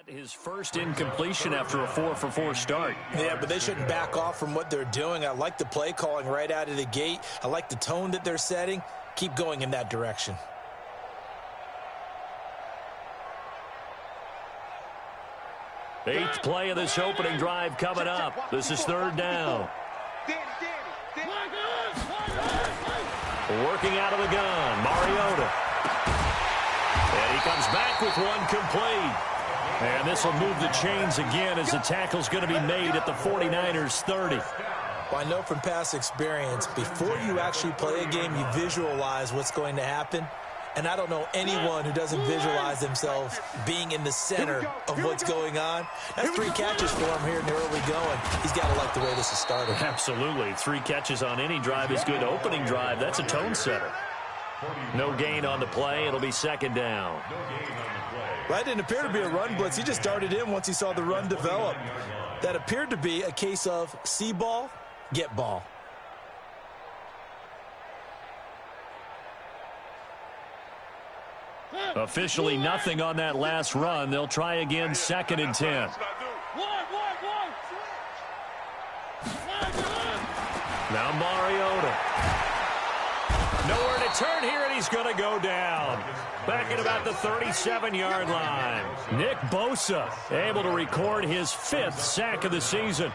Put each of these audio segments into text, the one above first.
His first incompletion after a 4-for-4 start. Yeah, but they shouldn't back off from what they're doing. I like the play calling right out of the gate. I like the tone that they're setting. Keep going in that direction. Eighth play of this opening drive coming up. This is third down. Working out of the gun, Mariota. And he comes back with one complete. And this will move the chains again as the tackle's going to be made at the 49ers 30. Well, I know from past experience, before you actually play a game, you visualize what's going to happen. And I don't know anyone who doesn't visualize themselves being in the center of what's going on. That's 3 catches for him here in the early going. He's got to like the way this is started. Absolutely. 3 catches on any drive is good. Opening drive, that's a tone setter. No gain on the play. It'll be second down. That didn't appear to be a run blitz. He just darted in once he saw the run develop. That appeared to be a case of see ball, get ball. Officially nothing on that last run. They'll try again, 2nd and 10. Now Mariota. Nowhere to turn here, and he's going to go down. Back at about the 37-yard line. Nick Bosa able to record his 5th sack of the season.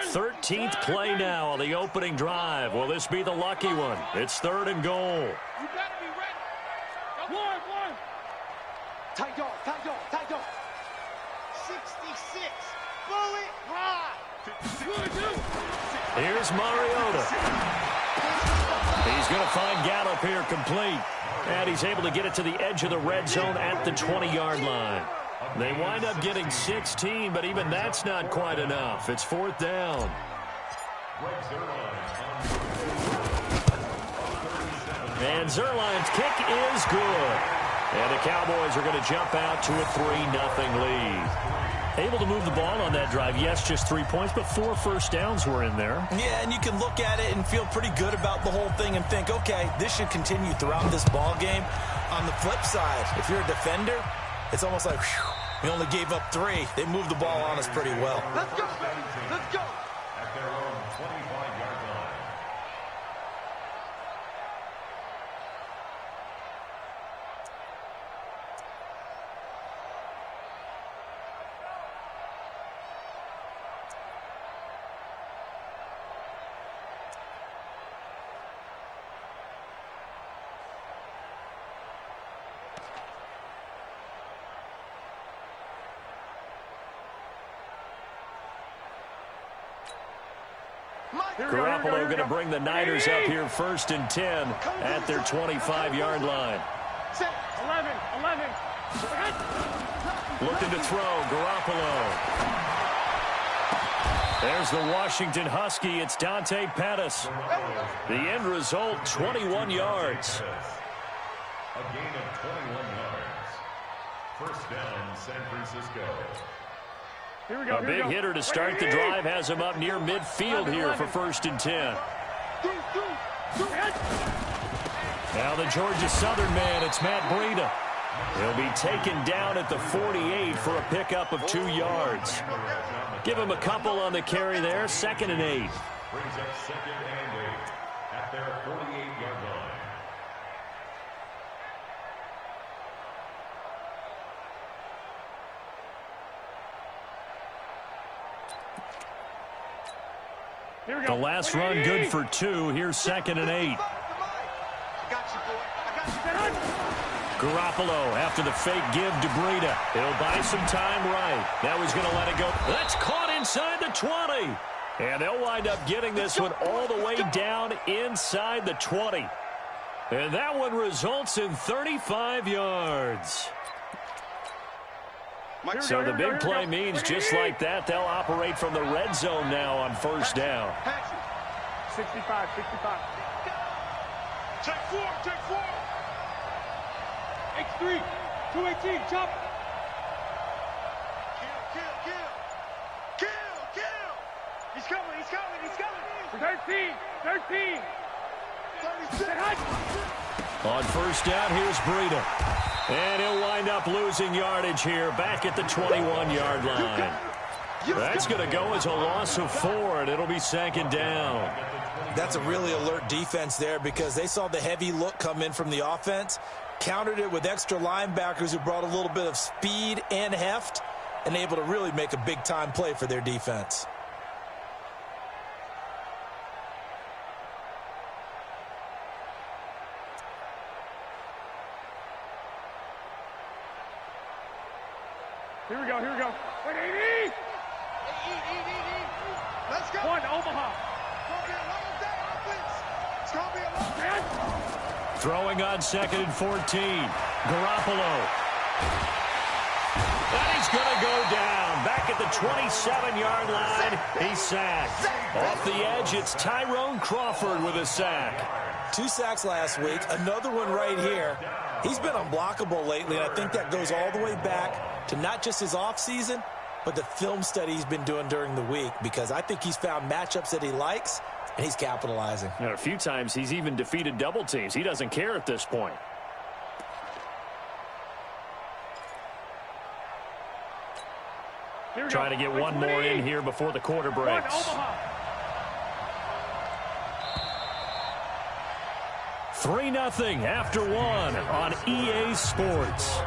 Thirteenth play now on the opening drive. Will this be the lucky one? It's 3rd and goal. You better be ready. One. Tight dog. 66. Bullet high. Here's Mariota. He's going to find Gallup here complete. And he's able to get it to the edge of the red zone at the 20-yard line. They wind up getting 16, but even that's not quite enough. It's 4th down. And Zuerlein's kick is good. And the Cowboys are going to jump out to a 3-0 lead. Able to move the ball on that drive. Yes, just 3 points, but 4 first downs were in there. Yeah, and you can look at it and feel pretty good about the whole thing and think, okay, this should continue throughout this ball game. On the flip side, if you're a defender, it's almost like, whew, we only gave up 3. They moved the ball on us pretty well. Let's go. At their own 25-yard line. Garoppolo going to bring the Niners up here 1st and 10 at their 25-yard line. 11. Looking to throw, Garoppolo. There's the Washington Husky. It's Dante Pettis. The end result, 21 yards. A gain of 21 yards. First down, San Francisco. A big hitter to start the drive has him up near midfield here for 1st and 10. Now the Georgia Southern man, it's Matt Breida. He'll be taken down at the 48 for a pickup of 2 yards. Give him a couple on the carry there, 2nd and 8. Brings up 2nd and 8 at their 48-yard line. The last run good for 2. Here's 2nd and 8. Garoppolo after the fake give to Breida. He'll buy some time right. Now he's going to let it go. That's caught inside the 20. And they'll wind up getting this one all the way down inside the 20. And that one results in 35 yards. So the big play means just like that, they'll operate from the red zone now on 1st down. 65. Check 4, check 4. X3, 218, chop. Kill. He's coming. 13. On first down, here's Breida. And he'll wind up losing yardage here back at the 21-yard line. That's going to go as a loss of 4, and it'll be second down. That's a really alert defense there because they saw the heavy look come in from the offense, countered it with extra linebackers who brought a little bit of speed and heft, and able to really make a big-time play for their defense. Here we go. Wait, E. Let's go. 1, Omaha. It's going to be a long day. Throwing on 2nd and 14. Garoppolo. And he's going to go down. Back at the 27-yard line. He's sacked. Off the edge, it's Tyrone Crawford with a sack. 2 sacks last week. Another one right here. He's been unblockable lately, and I think that goes all the way back to not just his offseason, but the film study he's been doing during the week, because I think he's found matchups that he likes, and he's capitalizing. And a few times he's even defeated double teams. He doesn't care at this point. Trying to get one more in here before the quarter breaks. 3-0 after 1 on EA Sports.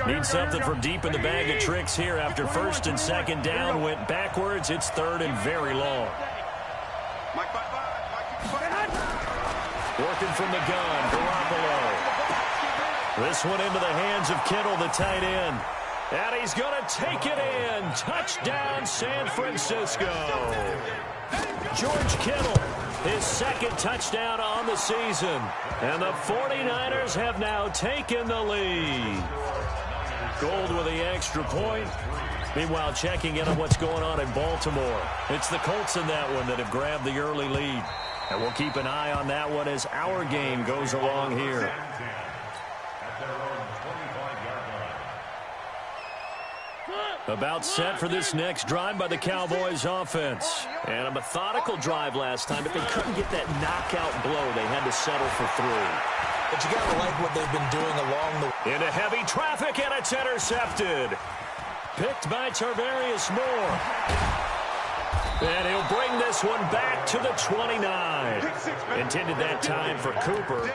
Need something from deep in the bag of tricks here after 1st and 2nd down. Went backwards. It's 3rd and very long. Working from the gun, Garoppolo. This one into the hands of Kittle, the tight end. And he's going to take it in. Touchdown, San Francisco. George Kittle, his 2nd touchdown on the season. And the 49ers have now taken the lead. Gold with the extra point. Meanwhile, checking in on what's going on in Baltimore. It's the Colts in that one that have grabbed the early lead. And we'll keep an eye on that one as our game goes along here. About set for this next drive by the Cowboys offense. And a methodical drive last time, but they couldn't get that knockout blow. They had to settle for 3. But you got to like what they've been doing along the... Into heavy traffic, and it's intercepted. Picked by Tarvarius Moore. And he'll bring this one back to the 29. Intended that time for Cooper.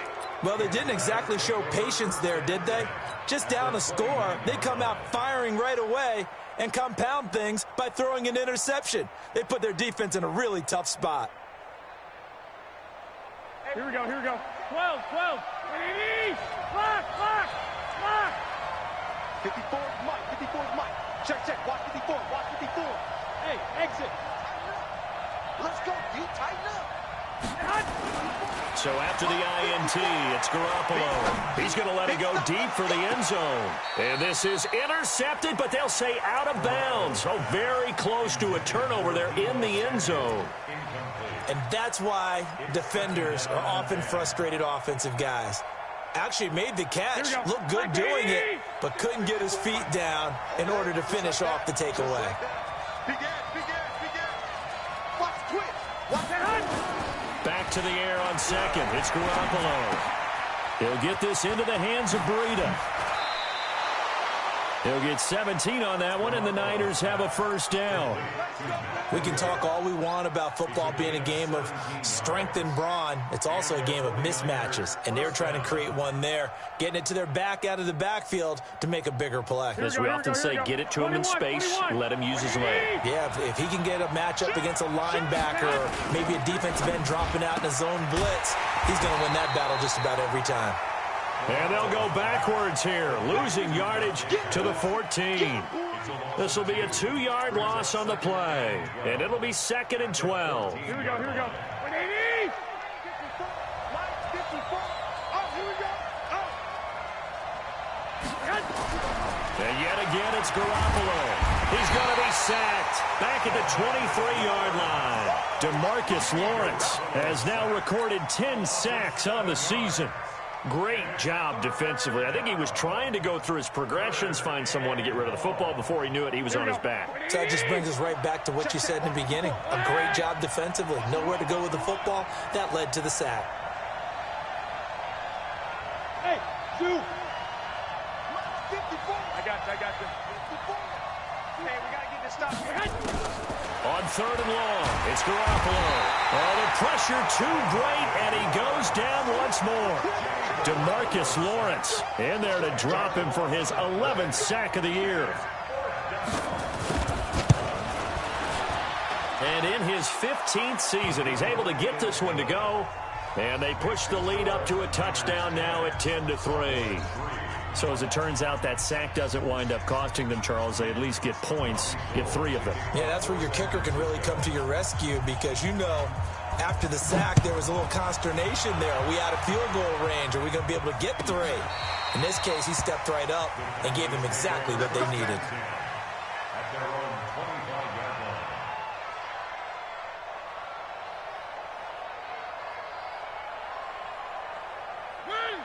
Well, they didn't exactly show patience there, did they? Just down a score, they come out firing right away and compound things by throwing an interception. They put their defense in a really tough spot. Here we go. 12. Lock. 54 is Mike. Check. Watch 54. Hey, exit. Let's go, D. Tighten up. So after the INT, it's Garoppolo. He's going to let it go deep for the end zone. And this is intercepted, but they'll say out of bounds. Oh, very close to a turnover there in the end zone. And that's why defenders are often frustrated offensive guys. Actually made the catch, looked good doing it, but couldn't get his feet down in order to finish off the takeaway. Back to the air on 2nd. It's Garoppolo. He'll get this into the hands of Breida. He'll get 17 on that one, and the Niners have a first down. We can talk all we want about football being a game of strength and brawn. It's also a game of mismatches, and they're trying to create one there, getting it to their back out of the backfield to make a bigger play. As we often say, get it to him in space, let him use his leg. Yeah, if he can get a matchup against a linebacker or maybe a defensive end dropping out in a zone blitz, he's going to win that battle just about every time. And they'll go backwards here, losing yardage to the 14. This will be a 2-yard loss on the play, and it'll be 2nd and 12. Here we go. 180. And yet again, it's Garoppolo. He's going to be sacked back at the 23-yard line. DeMarcus Lawrence has now recorded 10 sacks on the season. Great job defensively. I think he was trying to go through his progressions, find someone to get rid of the football. Before he knew it, he was on his back. So that just brings us right back to what you said in the beginning. A great job defensively. Nowhere to go with the football. That led to the sack. Hey, you. 54. I got you. 54. Hey, we got to get this stop here. On 3rd and long, it's Garoppolo. Oh, the pressure too great, and he goes down once more. DeMarcus Lawrence in there to drop him for his 11th sack of the year. And in his 15th season, he's able to get this one to go. And they push the lead up to a touchdown now at 10-3. So as it turns out, that sack doesn't wind up costing them, Charles. They at least get points, get 3 of them. Yeah, that's where your kicker can really come to your rescue because, you know, after the sack, there was a little consternation there. Are we out of field goal range? Are we going to be able to get 3? In this case, he stepped right up and gave them exactly what they needed. At their own 25-yard line.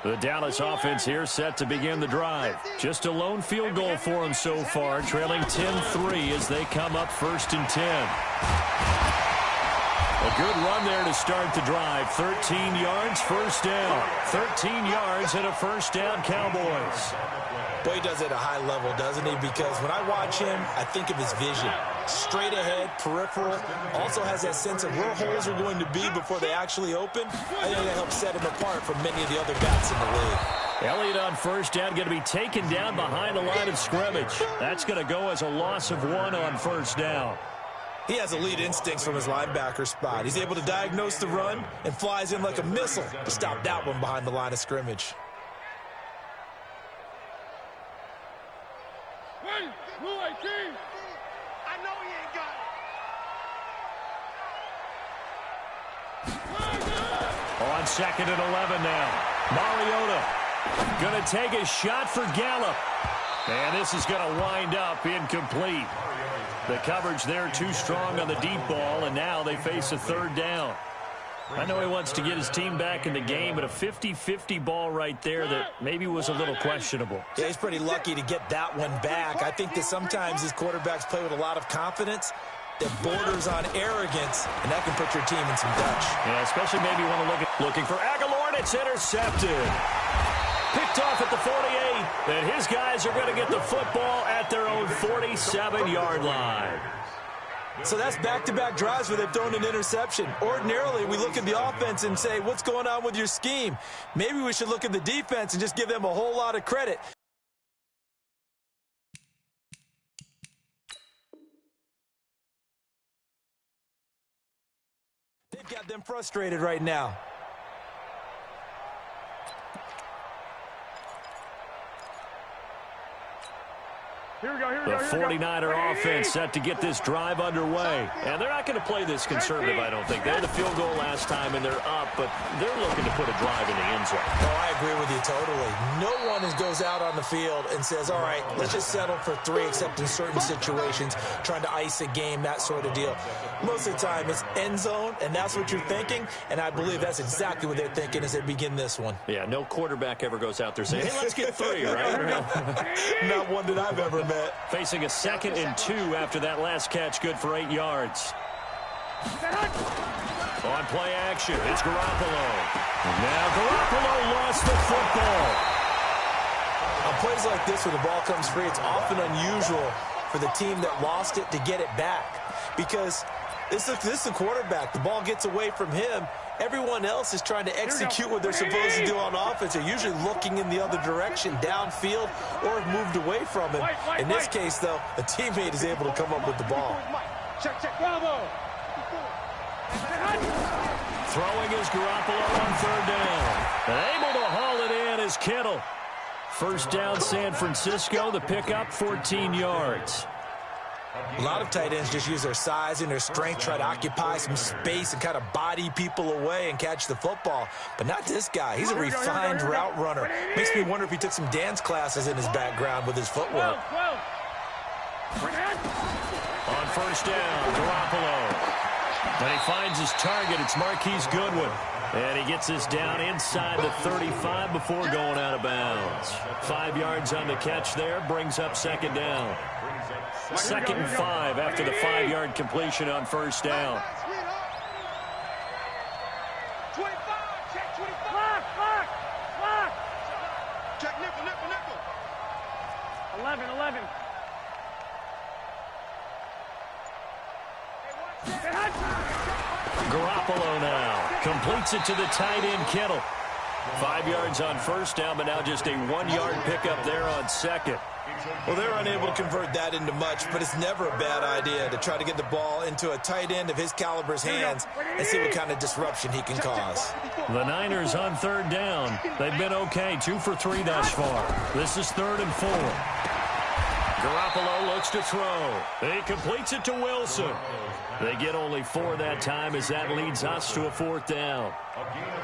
The Dallas offense here set to begin the drive. Just a lone field goal for them so far, trailing 10-3 as they come up 1st and 10. A good run there to start the drive. 13 yards, first down. 13 yards and a first down, Cowboys. Boy, he does it at a high level, doesn't he? Because when I watch him, I think of his vision. Straight ahead, peripheral. Also has that sense of where holes are going to be before they actually open. I think that helps set him apart from many of the other backs in the league. Elliott on first down, going to be taken down behind the line of scrimmage. That's going to go as a loss of 1 on first down. He has elite instincts from his linebacker spot. He's able to diagnose the run and flies in like a missile to stop that one behind the line of scrimmage. I know he ain't got it. On 2nd and 11 now. Mariota going to take a shot for Gallup. And this is going to wind up incomplete. The coverage there too strong on the deep ball, and now they face a 3rd down. I know he wants to get his team back in the game, but a 50-50 ball right there that maybe was a little questionable. Yeah, he's pretty lucky to get that one back. I think that sometimes these quarterbacks play with a lot of confidence that borders on arrogance, and that can put your team in some Dutch. Yeah, especially maybe you want to looking for Aguilar, and it's intercepted. Picked off at the 48, and his guys are going to get the football at their own 47-yard line. So that's back-to-back drives where they've thrown an interception. Ordinarily, we look at the offense and say, what's going on with your scheme? Maybe we should look at the defense and just give them a whole lot of credit. They've got them frustrated right now. Here we go. The 49er offense set to get this drive underway. And they're not going to play this conservative, I don't think. They had a field goal last time, and they're up, but they're looking to put a drive in the end zone. Oh, I agree with you totally. No one goes out on the field and says, all right, let's just settle for 3, except in certain situations, trying to ice a game, that sort of deal. Most of the time, it's end zone, and that's what you're thinking, and I believe that's exactly what they're thinking as they begin this one. Yeah, no quarterback ever goes out there saying, hey, let's get 3, right? Not one that I've ever met. Facing a 2nd and 2 after that last catch, good for 8 yards. On play action, it's Garoppolo. Now Garoppolo lost the football. On plays like this where the ball comes free, it's often unusual for the team that lost it to get it back. Because this is the quarterback. The ball gets away from him. Everyone else is trying to execute what they're supposed to do on offense. They're usually looking in the other direction, downfield, or have moved away from him. In this case, though, a teammate is able to come up with the ball. Check, bravo. Throwing is Garoppolo on 3rd down. And able to haul it in is Kittle. First down, San Francisco. The pickup, 14 yards. A lot of tight ends just use their size and their strength, try to occupy some space and kind of body people away and catch the football. But not this guy. He's a refined route runner. Makes me wonder if he took some dance classes in his background with his footwork. On first down, Garoppolo. And he finds his target. It's Marquise Goodwin. And he gets this down inside the 35 before going out of bounds. 5 yards on the catch there. Brings up second down. Second and 5 after the 5-yard completion on first down. 25, check 25. Lock. Check nickel. 11. Garoppolo now completes it to the tight end, Kittle. 5 yards on first down, but now just a 1-yard pickup there on second. Well, they're unable to convert that into much, but it's never a bad idea to try to get the ball into a tight end of his caliber's hands and see what kind of disruption he can cause. The Niners on third down. They've been okay, 2 for 3 thus far. This is 3rd and 4. Garoppolo looks to throw. He completes it to Wilson. They get only 4 that time as that leads us to a 4th down.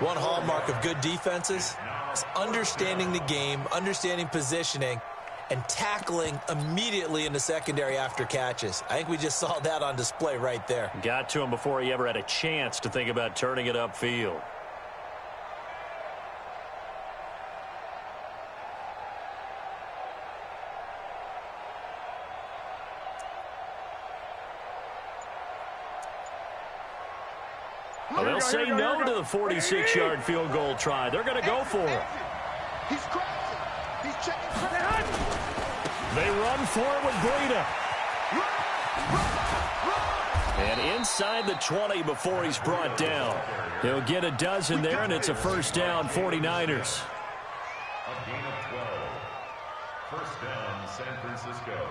One hallmark of good defenses is understanding the game, understanding positioning, and tackling immediately in the secondary after catches. I think we just saw that on display right there. Got to him before he ever had a chance to think about turning it upfield. Well, they'll say no to the 46-yard field goal try. They're going to go for it. He's crossing. He's checking. They run for it with Breida. And inside the 20 before he's brought down. He'll get a dozen there, and it's a first down, 49ers. A gain of 12. First down, San Francisco.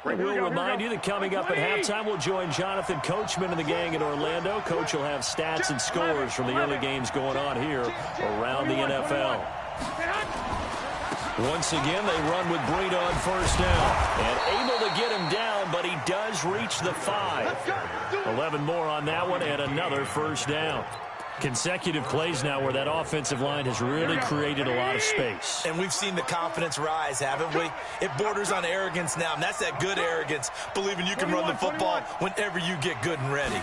We'll remind you that coming up at halftime, we'll join Jonathan Coachman and the gang in Orlando. Coach will have stats and scores from the early games going on here around the NFL. Once again, they run with Breida on first down. And able to get him down, but he does reach the 5. 11 more on that one, and another first down. Consecutive plays now where that offensive line has really created a lot of space. And we've seen the confidence rise, haven't we? It borders on arrogance now, and that's that good arrogance, believing you can run the football whenever you get good and ready.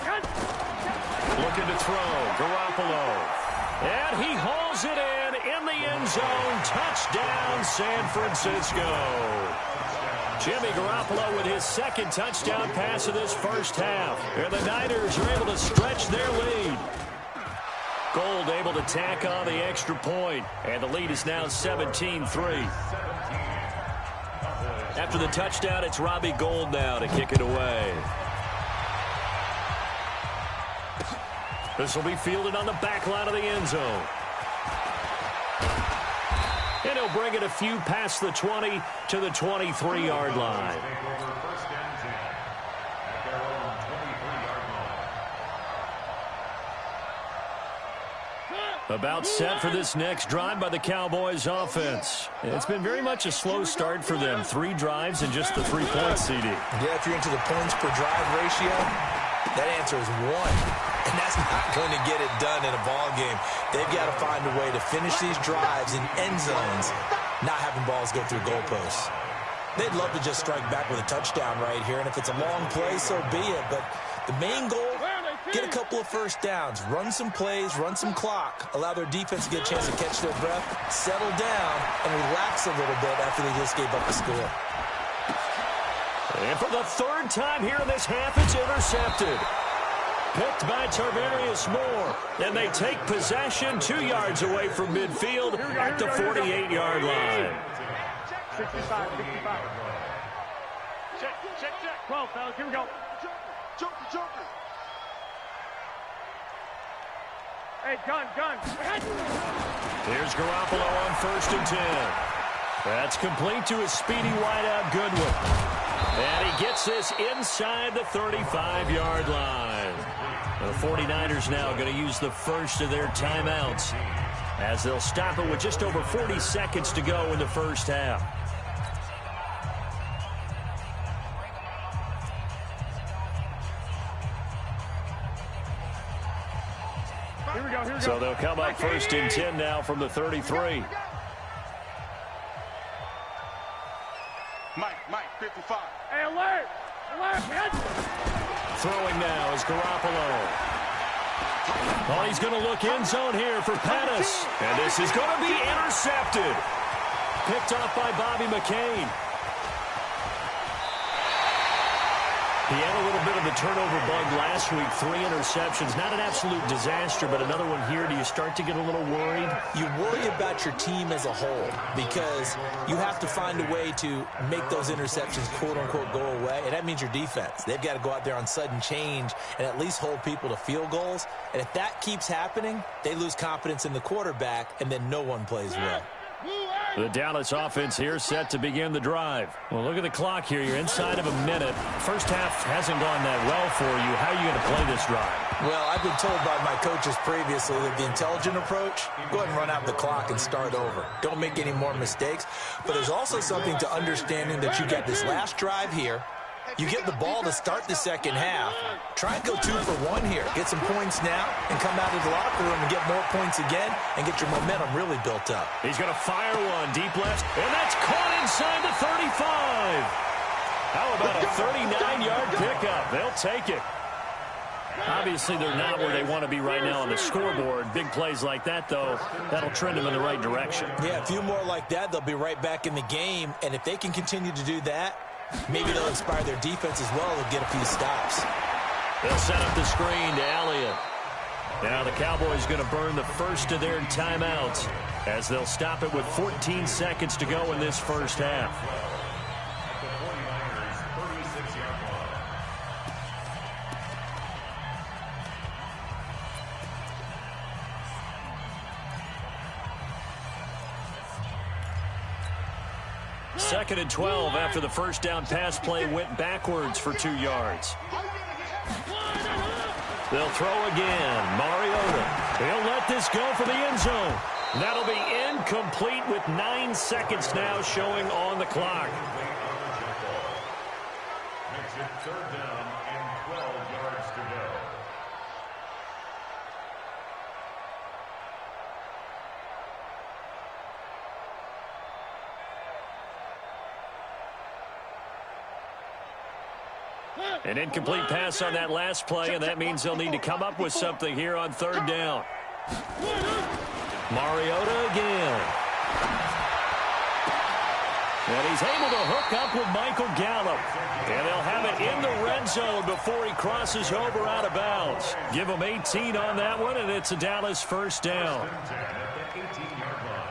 Looking to throw, Garoppolo. And he hauls it in the end zone. Touchdown, San Francisco. Jimmy Garoppolo with his second touchdown pass of this first half. And the Niners are able to stretch their lead. Gold able to tack on the extra point, and the lead is now 17-3. After the touchdown, it's Robbie Gould now to kick it away. This will be fielded on the back line of the end zone. And he'll bring it a few past the 20 to the 23-yard line. About set for this next drive by the Cowboys offense. It's been very much a slow start for them. 3 drives and just the 3 points, CD. Yeah, if you're into the points per drive ratio, that answer is 1. And that's not going to get it done in a ball game. They've got to find a way to finish these drives in end zones, not having balls go through goalposts. They'd love to just strike back with a touchdown right here, and if it's a long play, so be it. But the main goal, get a couple of first downs, run some plays, run some clock, allow their defense to get a chance to catch their breath, settle down, and relax a little bit after they just gave up the score. And for the 3rd time here in this half, it's intercepted. Picked by Tarvarius Moore. And they take possession 2 yards away from midfield at the 48-yard line. 65. Check. 12, fellas, here we go. Joker. Hey, gun. Here's Garoppolo on 1st and 10. That's complete to his speedy wideout, Goodwin. And he gets this inside the 35-yard line. The 49ers now going to use the first of their timeouts as they'll stop it with just over 40 seconds to go in the first half. Here we go. So they'll come up 1st and 10 now from the 33. Mike, 55. Hey, alert! Throwing now is Garoppolo. Oh, he's going to look end zone here for Pettis. And this is going to be intercepted. Picked off by Bobby McCain. He had a little bit of the turnover bug last week. 3 interceptions. Not an absolute disaster, but another one here. Do you start to get a little worried? You worry about your team as a whole because you have to find a way to make those interceptions, quote-unquote, go away. And that means your defense. They've got to go out there on sudden change and at least hold people to field goals. And if that keeps happening, they lose confidence in the quarterback, and then no one plays well. The Dallas offense here set to begin the drive. Well, look at the clock here. You're inside of a minute. First half hasn't gone that well for you. How are you going to play this drive? Well, I've been told by my coaches previously that the intelligent approach, go ahead and run out the clock and start over. Don't make any more mistakes. But there's also something to understanding that you got this last drive here. You get the ball to start the second half. Try and go 2 for 1 here. Get some points now and come out of the locker room and get more points again and get your momentum really built up. He's going to fire one deep left, and that's caught inside the 35. How about a 39-yard pickup? They'll take it. Obviously, they're not where they want to be right now on the scoreboard. Big plays like that, though, that'll trend them in the right direction. Yeah, a few more like that, they'll be right back in the game. And if they can continue to do that, maybe they'll inspire their defense as well to get a few stops. They'll set up the screen to Elliott. Now the Cowboys going to burn the first of their timeouts as they'll stop it with 14 seconds to go in this first half. At the 49ers' 36-yard line. Second and 12 after the first down pass play went backwards for 2 yards. They'll throw again. Mariota. He'll let this go for the end zone. That'll be incomplete with 9 seconds now showing on the clock. Makes it 3rd down and 12 yards to go. An incomplete pass on that last play, and that means they'll need to come up with something here on 3rd down. Mariota again. And he's able to hook up with Michael Gallup. And they'll have it in the red zone before he crosses over out of bounds. Give him 18 on that one, and it's a Dallas first down. At the 18-yard line.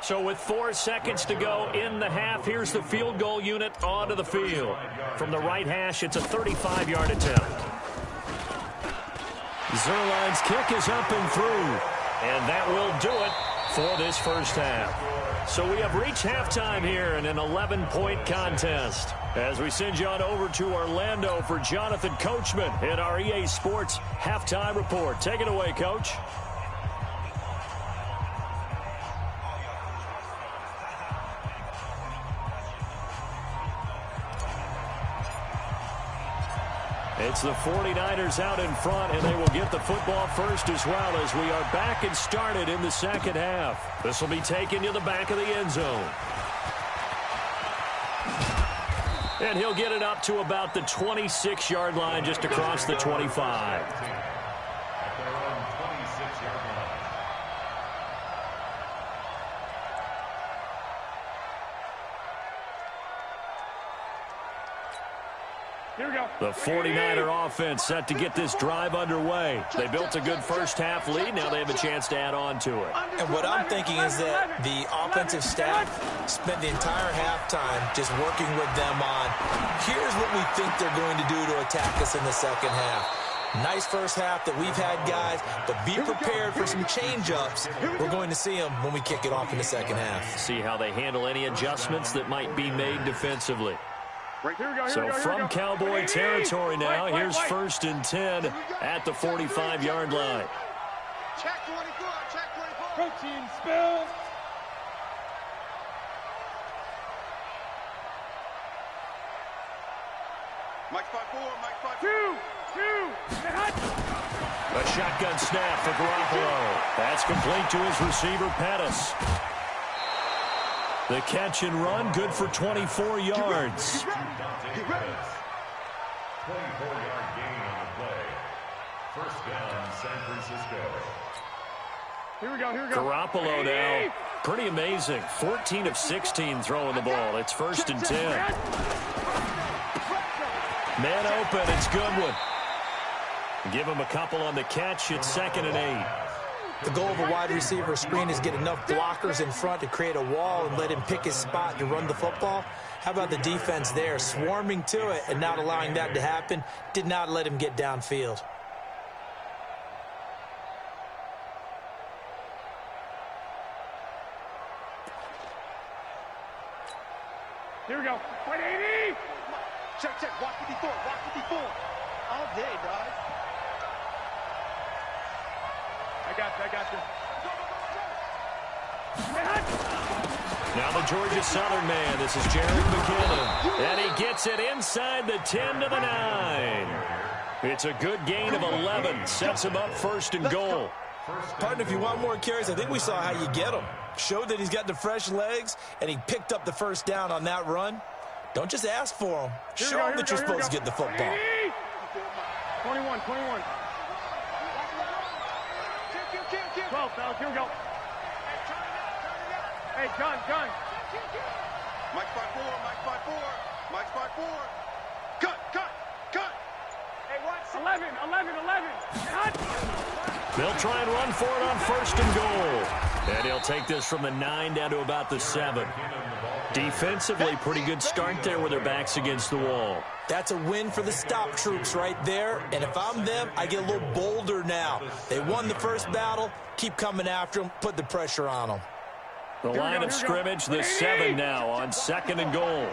So with 4 seconds to go in the half, here's the field goal unit onto the field. From the right hash, it's a 35-yard attempt. Zuerlein's kick is up and through. And that will do it for this first half. So we have reached halftime here in an 11-point contest. As we send you on over to Orlando for Jonathan Coachman in our EA Sports Halftime Report. Take it away, Coach. It's the 49ers out in front, and they will get the football first as well as we are back and started in the second half. This will be taken to the back of the end zone. And he'll get it up to about the 26-yard line, just across the 25. At their own 26-yard line. Here we go. The 49er offense set to get this drive underway. They built a good first half lead. Now they have a chance to add on to it. And what I'm thinking is that the offensive staff spent the entire halftime just working with them on, here's what we think they're going to do to attack us in the second half. Nice first half that we've had, guys, but be prepared for some change-ups. We're going to see them when we kick it off in the second half. See how they handle any adjustments that might be made defensively. Right, here we go, So from Cowboy territory now, here's 1st and 10 at the 45-yard line. Check 24, check 24. Protein spill. Mike 5-4, Mike 5-4. 2, hot. A shotgun snap for Garoppolo. That's complete to his receiver, Pettis. The catch and run, good for 24 yards. 24-yard gain on the play. First down, San Francisco. Here we go. Garoppolo now, pretty amazing. 14 of 16 throwing the ball. It's first and 10. Man open, it's Goodwin. Give him a couple on the catch. It's 2nd and 8. The goal of a wide receiver screen is get enough blockers in front to create a wall and let him pick his spot to run the football. How about the defense there, swarming to it and not allowing that to happen? Did not let him get downfield. Here we go. 180. Check. Watch 54. All day, dog. I got you. Now the Georgia Southern man. This is Jerick McKinnon. And he gets it inside the 10 to the 9. It's a good gain of 11. Sets him up first and goal. Partner, if you want more carries, I think we saw how you get him. Showed that he's got the fresh legs, and he picked up the first down on that run. Don't just ask for him. Show him that you're supposed to get the football. 21. 12, fellas, here we go. Hey, gun. Mike 5-4. Cut. Hey, what? 11. Cut. They'll try and run for it on first and goal. And he'll take this from the 9 down to about the 7. Defensively, pretty good start there with their backs against the wall. That's a win for the stop troops right there. And if I'm them, I get a little bolder now. They won the first battle. Keep coming after them. Put the pressure on them. The line of scrimmage, the 7 now on 2nd and goal.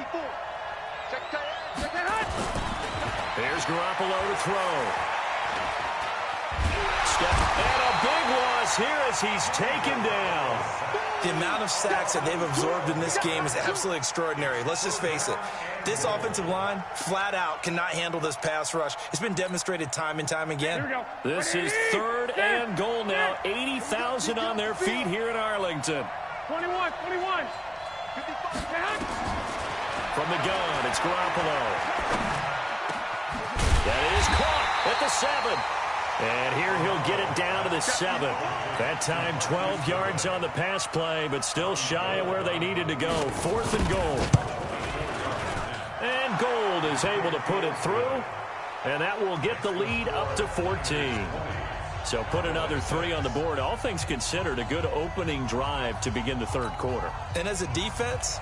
There's Garoppolo to throw. And a big loss here as he's taken down. The amount of sacks that they've absorbed in this game is absolutely extraordinary. Let's just face it. This offensive line, flat out, cannot handle this pass rush. It's been demonstrated time and time again. This is 3rd and goal now. 80,000 on their feet here in Arlington. 21. From the gun, it's Garoppolo. That is caught at the 7. And here he'll get it down to the 7. That time 12 yards on the pass play, but still shy of where they needed to go. 4th and goal. And Gold is able to put it through, and that will get the lead up to 14. So put another 3 on the board. All things considered, a good opening drive to begin the 3rd quarter. And as a defense,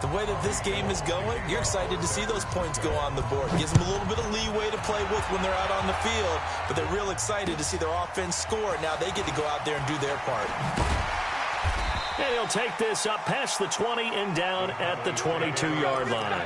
the way that this game is going, you're excited to see those points go on the board. Gives them a little bit of leeway to play with when they're out on the field, but they're real excited to see their offense score. Now they get to go out there and do their part. And he'll take this up past the 20 and down at the 22-yard line.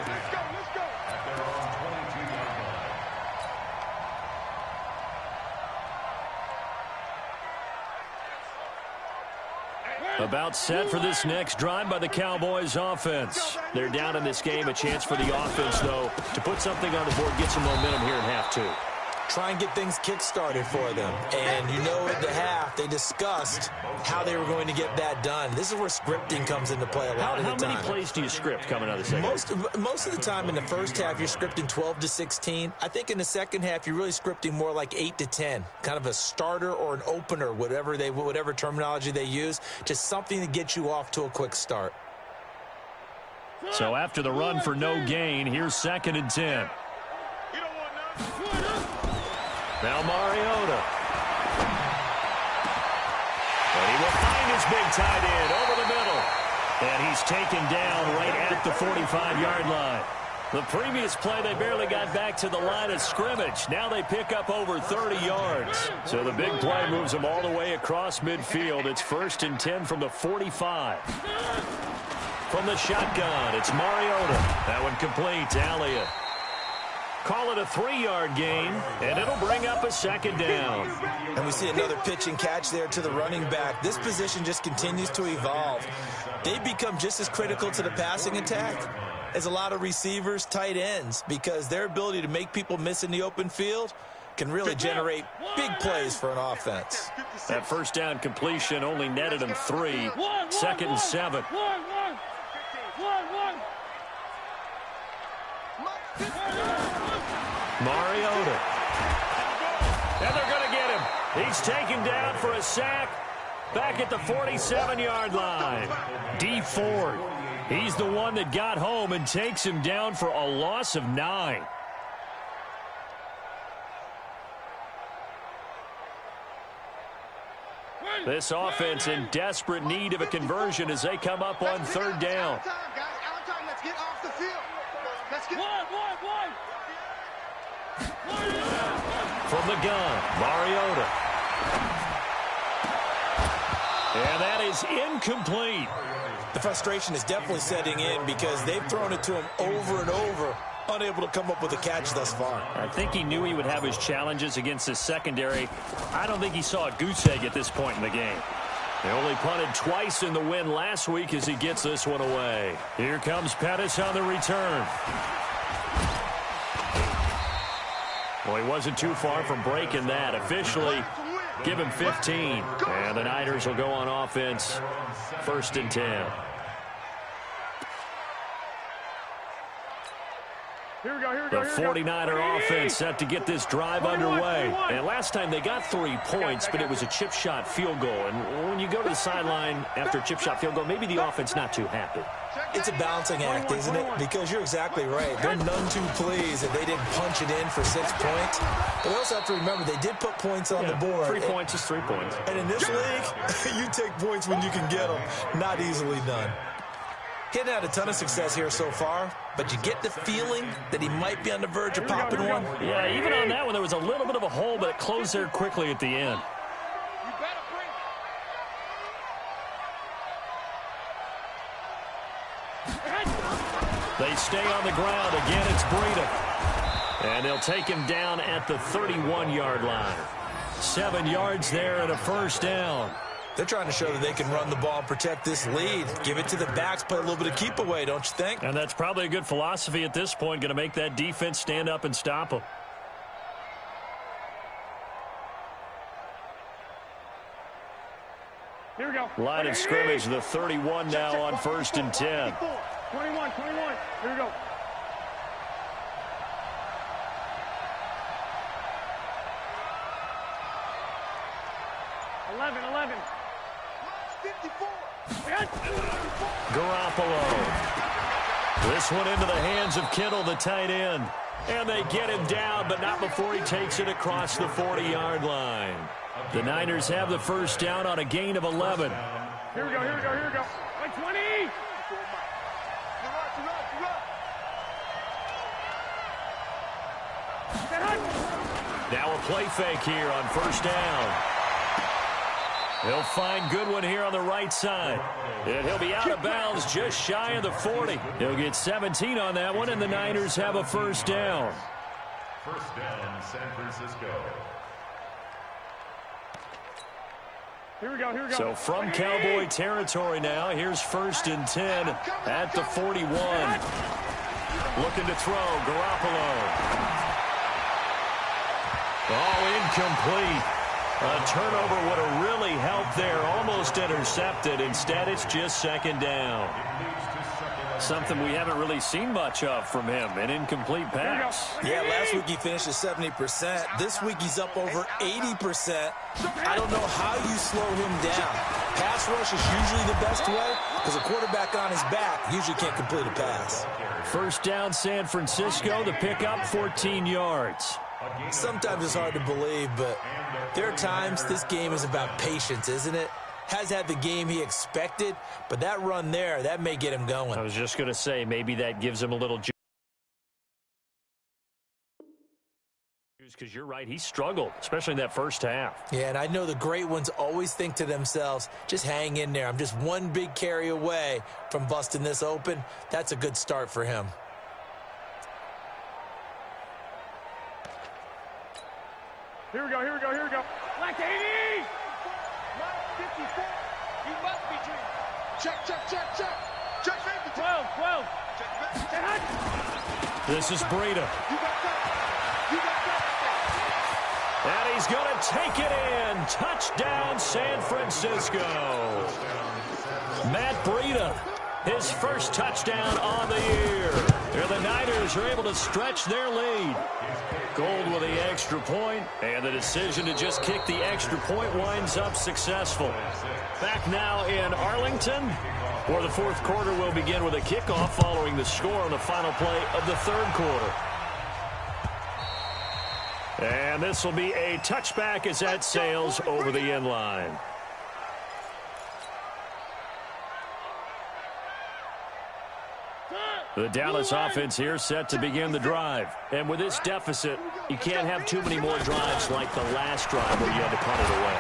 About set for this next drive by the Cowboys offense. They're down in this game. A chance for the offense, though, to put something on the board, get some momentum here in half 2. Try and get things kick-started for them. And you know at the half, they discussed how they were going to get that done. This is where scripting comes into play a lot of the time. How many plays do you script coming out of the second? Most of the time in the first half, you're scripting 12 to 16. I think in the second half, you're really scripting more like 8 to 10. Kind of a starter or an opener, whatever terminology they use. Just something to get you off to a quick start. So after the run for no gain, here's 2nd and 10. Now Mariota. And he will find his big tight end over the middle. And he's taken down right at the 45-yard line. The previous play, they barely got back to the line of scrimmage. Now they pick up over 30 yards. So the big play moves them all the way across midfield. It's 1st and 10 from the 45. From the shotgun, it's Mariota. That one complete to Elliott. Call it a 3-yard gain, and it'll bring up a 2nd down. And we see another pitch and catch there to the running back. This position just continues to evolve. They become just as critical to the passing attack as a lot of receivers, tight ends, because their ability to make people miss in the open field can really generate big plays for an offense. That first down completion only netted him 3. 2nd and 7. Mariota. And they're going to get him. He's taken down for a sack back at the 47-yard line. Dee Ford. He's the one that got home and takes him down for a loss of 9. This offense in desperate need of a conversion as they come up on third down. Let's get off the field. Let's get one. From the gun, Mariota. And that is incomplete. The frustration is definitely setting in because they've thrown it to him over and over, unable to come up with a catch thus far. I think he knew he would have his challenges against his secondary. I don't think he saw a goose egg at this point in the game. They only punted twice in the win last week as he gets this one away. Here comes Pettis on the return. Well, he wasn't too far from breaking that. Officially, give him 15. And the Niners will go on offense, 1st and 10. Here we go. The 49er offense set to get this drive underway. And last time they got 3 points, but it was a chip shot field goal. And when you go to the sideline after a chip shot field goal, maybe the offense not too happy. It's a balancing act, isn't it? Because you're exactly right. They're none too pleased that they didn't punch it in for 6 points. But we also have to remember they did put points on the board. 3 points is 3 points. And in this league, you take points when you can get them. Not easily done. Hitting had a ton of success here so far, but you get the feeling that he might be on the verge of popping one. Yeah, even on that one, there was a little bit of a hole, but it closed there quickly at the end. They stay on the ground. Again, it's Breida. And they'll take him down at the 31-yard line. 7 yards there and a first down. They're trying to show that they can run the ball and protect this lead. Give it to the backs, play a little bit of keep away, don't you think? And that's probably a good philosophy at this point, going to make that defense stand up and stop them. Here we go. Line of scrimmage, the 31 now on 1st and 10. 21. Here we go. Eleven. 54. Garoppolo. This one into the hands of Kittle, the tight end. And they get him down, but not before he takes it across the 40-yard line. The Niners have the first down on a gain of 11. Here we go. Like 20. Now a play fake here on first down. He'll find Goodwin here on the right side. And he'll be out of bounds just shy of the 40. He'll get 17 on that one, and the Niners have a first down. First down, San Francisco. Here we go. So from Cowboy territory now, here's 1st and 10 at the 41. Looking to throw, Garoppolo. Oh, incomplete. A turnover would have really helped there, almost intercepted. Instead, it's just 2nd down. Something we haven't really seen much of from him, an incomplete pass. Yeah, last week he finished at 70%. This week he's up over 80%. I don't know how you slow him down. Pass rush is usually the best way because a quarterback on his back usually can't complete a pass. First down, San Francisco. The pickup, 14 yards. Sometimes it's hard to believe, but there are times this game is about patience, isn't it? Has had the game he expected, but that run there, that may get him going. I was just going to say, maybe that gives him a little juice. Because you're right, he struggled, especially in that first half. Yeah, and I know the great ones always think to themselves, just hang in there. I'm just one big carry away from busting this open. That's a good start for him. Here we go. Like 80. 54. You must be dreaming. Check. Check 52. 12. Check. This is Breida. You got that. And he's going to take it in. Touchdown, San Francisco. Matt Breida, his first touchdown on the year. And the Niners 49ers are able to stretch their lead. Gold with the extra point, and the decision to just kick the extra point winds up successful. Back now in Arlington, where the fourth quarter will begin with a kickoff following the score on the final play of the third quarter. And this will be a touchback as that sails over the end line. The Dallas offense here set to begin the drive. And with this deficit, you can't have too many more drives like the last drive where you had to punt it away.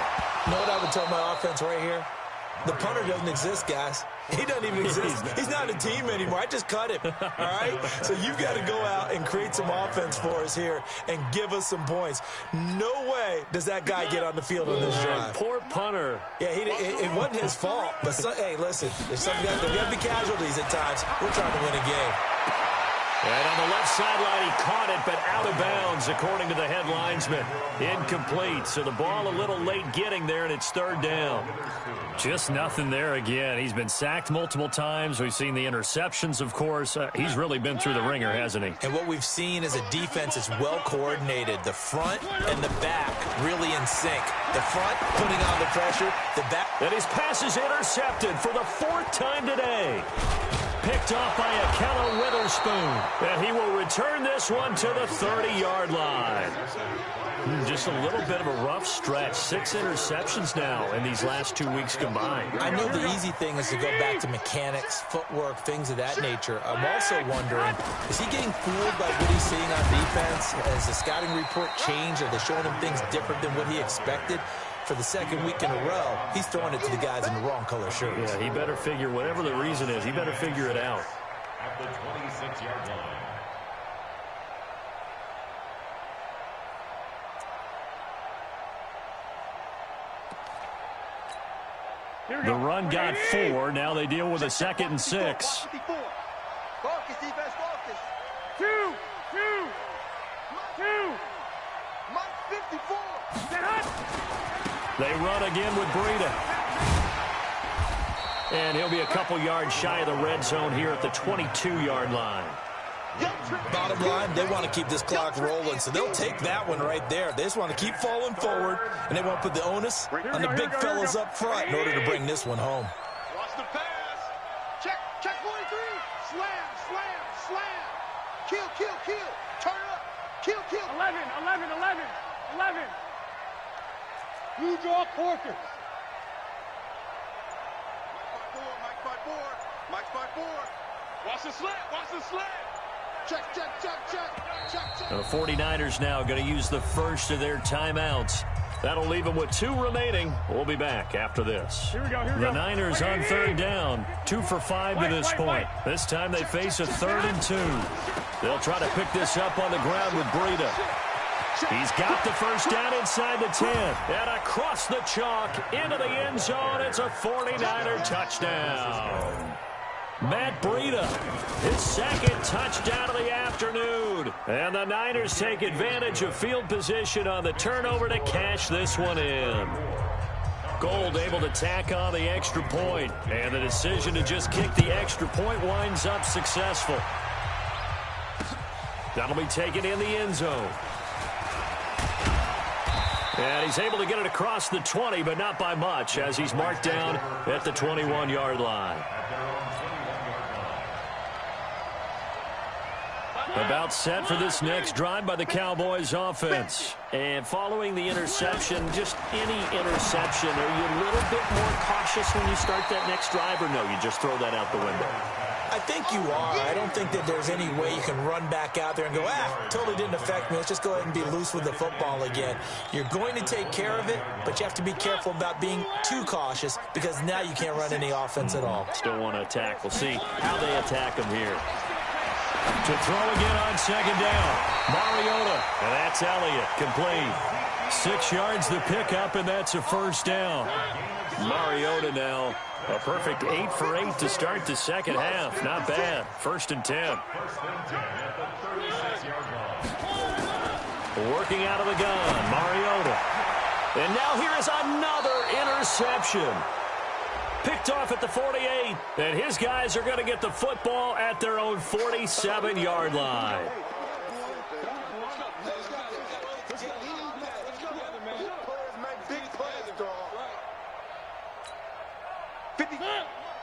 You know what I would tell my offense right here? The punter doesn't exist, guys. He doesn't even exist. He's not a team anymore. I just cut him, all right? So you've got to go out and create some offense for us here and give us some points. No way does that guy get on the field on this drive. Poor punter. Yeah, it wasn't his fault. But, hey, listen, there's got to be casualties at times. We're trying to win a game. And on the left sideline, he caught it, but out of bounds, according to the head linesman. Incomplete, so the ball a little late getting there, and it's third down. Just nothing there again. He's been sacked multiple times. We've seen the interceptions, of course. He's really been through the ringer, hasn't he? And what we've seen is a defense that's well-coordinated. The front and the back really in sync. The front putting on the pressure, the back. And his pass is intercepted for the fourth time today. Picked off by Akello Witherspoon. And he will return this one to the 30-yard line. Just a little bit of a rough stretch. 6 interceptions now in these last 2 weeks combined. I know the easy thing is to go back to mechanics, footwork, things of that nature. I'm also wondering, is he getting fooled by what he's seeing on defense? Has the scouting report changed? Are they showing him things different than what he expected? For the second week in a row, he's throwing it to the guys in the wrong color shirts. Yeah, he better figure, whatever the reason is, he better figure it out. At the 26-yard line. The run got 4. Now they deal with a 2nd and 6. Focus, defense, focus. 2. Mike 54. They run again with Breida. And he'll be a couple yards shy of the red zone here at the 22-yard line. Bottom line, they want to keep this clock rolling, so they'll take that one right there. They just want to keep falling forward, and they want to put the onus on the big fellas up front in order to bring this one home. Watch the pass. Check 43. Slam. Kill. Turn up. Kill. 11. Blue draw Corkers. Mike's by four. Watch the slant. Check. The 49ers now going to use the first of their timeouts. That'll leave them with 2 remaining. We'll be back after this. Here we go. The Niners on third down. 2 for 5 to this point. This time they face a 3rd and 2. They'll try to pick this up on the ground with Breida. He's got the first down inside the 10. And across the chalk into the end zone. It's a 49er touchdown. Matt Breida, his 2nd touchdown of the afternoon. And the Niners take advantage of field position on the turnover to cash this one in. Gold able to tack on the extra point. And the decision to just kick the extra point winds up successful. That'll be taken in the end zone. And he's able to get it across the 20, but not by much, as he's marked down at the 21-yard line. About set for this next drive by the Cowboys offense. And following the interception, just any interception, are you a little bit more cautious when you start that next drive, or no, you just throw that out the window? I think you are. I don't think that there's any way you can run back out there and go, totally didn't affect me. Let's just go ahead and be loose with the football again. You're going to take care of it, but you have to be careful about being too cautious because now you can't run any offense at all. Still want to attack. We'll see how they attack him here. To throw again on 2nd down. Mariota. And that's Elliott. Complete. 6 yards the pickup, and that's a first down. Mariota now. A perfect 8 for 8 to start the second half. Not bad. 1st and 10. Working out of the gun. Mariota. And now here is another interception. Picked off at the 48. And his guys are going to get the football at their own 47-yard line.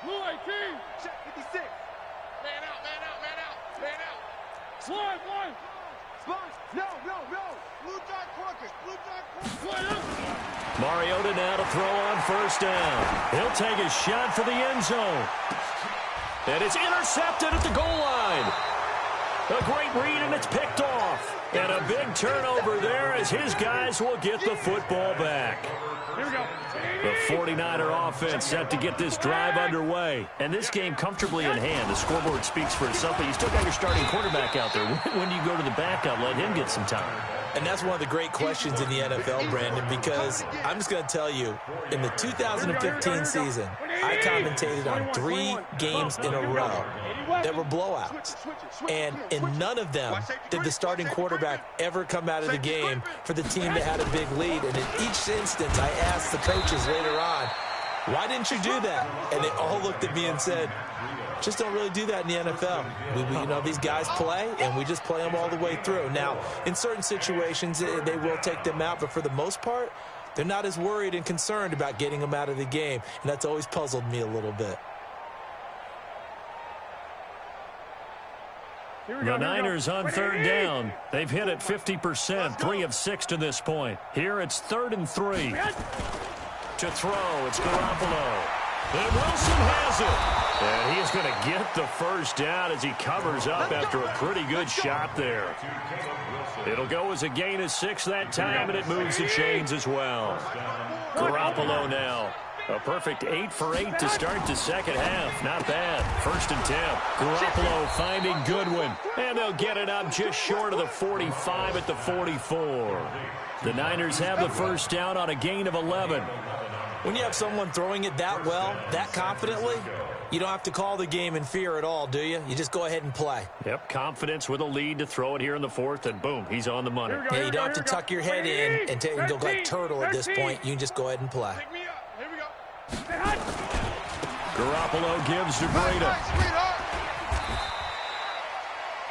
Blue 18. Check 56. Man out, man out, man out, man out. Slide, one. Slide. No. Blue dot Quirkers. Blue dot Quirkers. Slide up. Mariota now to throw on first down. He'll take a shot for the end zone. And it's intercepted at the goal line. A great read, and it's picked off. And a big turnover there as his guys will get the football back. Here we go. The 49er offense set to get this drive underway. And this game comfortably in hand. The scoreboard speaks for itself, but you still got your starting quarterback out there. When do you go to the backup, let him get some time? And that's one of the great questions in the NFL, Brandon, because I'm just going to tell you, in the 2015 season, I commentated on 3 games in a row that were blowouts. And in none of them did the starting quarterback ever come out of the game for the team that had a big lead. And in each instance, I asked the coaches later on, why didn't you do that? And they all looked at me and said, just don't really do that in the NFL. You know, these guys play, and we just play them all the way through. Now, in certain situations, they will take them out, but for the most part, they're not as worried and concerned about getting them out of the game, and that's always puzzled me a little bit. The Niners on third down. They've hit it 50%, 3 of 6 to this point. Here it's 3rd and 3. To throw, it's Garoppolo. And Wilson has it. And he is going to get the first down as he covers up after a pretty good shot there. It'll go as a gain of 6 that time, and it moves the chains as well. Garoppolo now. A perfect 8 for 8 to start the second half. Not bad. 1st and 10. Garoppolo finding Goodwin. And they'll get it up just short of the 45 at the 44. The Niners have the first down on a gain of 11. When you have someone throwing it that well, that confidently, you don't have to call the game in fear at all, do you? You just go ahead and play. Yep, confidence with a lead to throw it here in the 4th, and boom, he's on the money. Yeah, you don't have to tuck your head in and go like turtle at this point. You can just go ahead and play. Pick me up. Here we go. Garoppolo gives to Breida.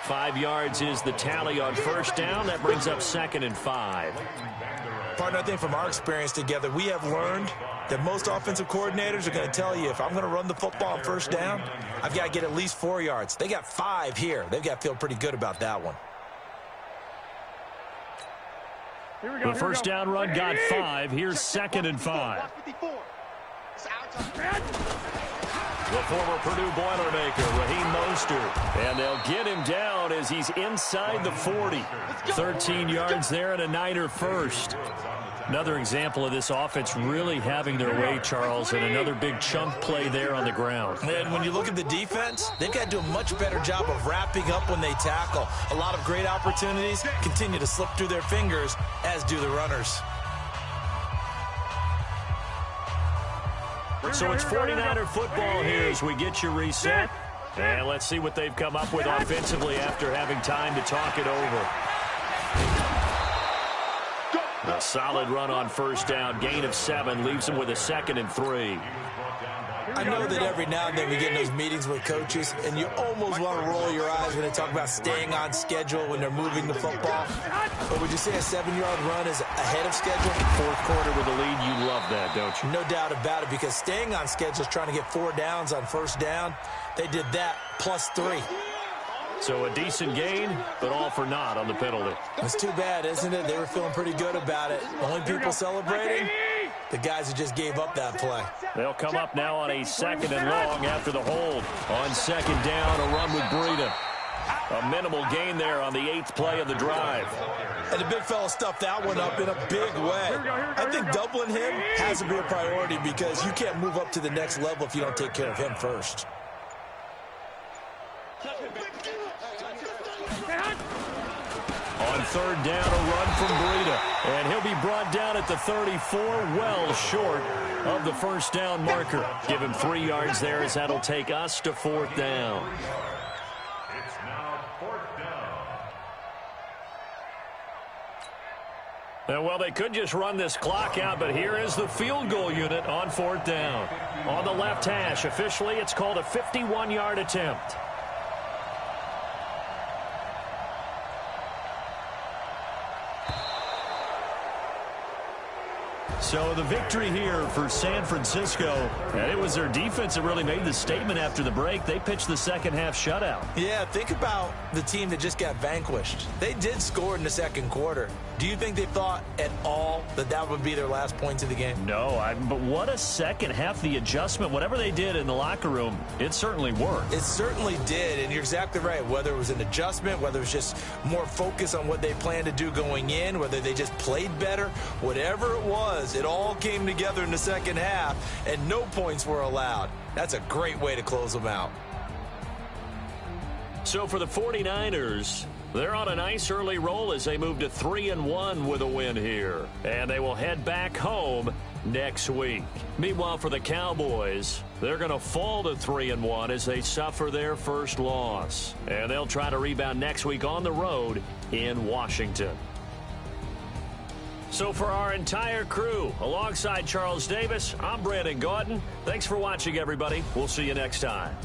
5 yards is the tally on first down. That brings up 2nd and 5. Partner, I think from our experience together, we have learned that most offensive coordinators are going to tell you, if I'm going to run the football on first down, I've got to get at least 4 yards. They got 5 here. They've got to feel pretty good about that one. The first down run got 5. Here's 2nd and 5. The former Purdue Boilermaker, Raheem Mostert. And they'll get him down as he's inside the 40. 13 yards there and a Niner first. Another example of this offense really having their way, Charles, and another big chunk play there on the ground. And when you look at the defense, they've got to do a much better job of wrapping up when they tackle. A lot of great opportunities continue to slip through their fingers, as do the runners. So it's 49er football here as we get you reset. And let's see what they've come up with offensively after having time to talk it over. A solid run on first down. Gain of 7 leaves them with a 2nd and 3. I know that every now and then we get in those meetings with coaches, and you almost want to roll your eyes when they talk about staying on schedule when they're moving the football. But would you say a 7-yard run is ahead of schedule? 4th quarter with a lead, you love that, don't you? No doubt about it, because staying on schedule is trying to get 4 downs on first down. They did that plus 3. So a decent gain, but all for naught on the penalty. It's too bad, isn't it? They were feeling pretty good about it. Only people celebrating, the guys who just gave up that play. They'll come up now on a 2nd and long after the hold. On 2nd down, a run with Breida. A minimal gain there on the 8th play of the drive. And the big fella stuffed that one up in a big way. I think doubling him has to be a priority, because you can't move up to the next level if you don't take care of him first. On 3rd down, a run from Breida. And he'll be brought down at the 34, well short of the first down marker. Give him 3 yards there, as that'll take us to 4th down. It's now 4th down. Well, they could just run this clock out, but here is the field goal unit on 4th down. On the left hash, officially, it's called a 51-yard attempt. So the victory here for San Francisco, and it was their defense that really made the statement after the break. They pitched the second half shutout. Yeah, think about the team that just got vanquished. They did score in the second quarter. Do you think they thought at all that that would be their last points of the game? No, but what a second half. The adjustment, whatever they did in the locker room, it certainly worked. It certainly did, and you're exactly right. Whether it was an adjustment, whether it was just more focus on what they planned to do going in, whether they just played better, whatever it was, it all came together in the second half, and no points were allowed. That's a great way to close them out. So for the 49ers, they're on a nice early roll as they move to 3-1 with a win here. And they will head back home next week. Meanwhile, for the Cowboys, they're going to fall to 3-1 as they suffer their first loss. And they'll try to rebound next week on the road in Washington. So for our entire crew, alongside Charles Davis, I'm Brandon Gaudin. Thanks for watching, everybody. We'll see you next time.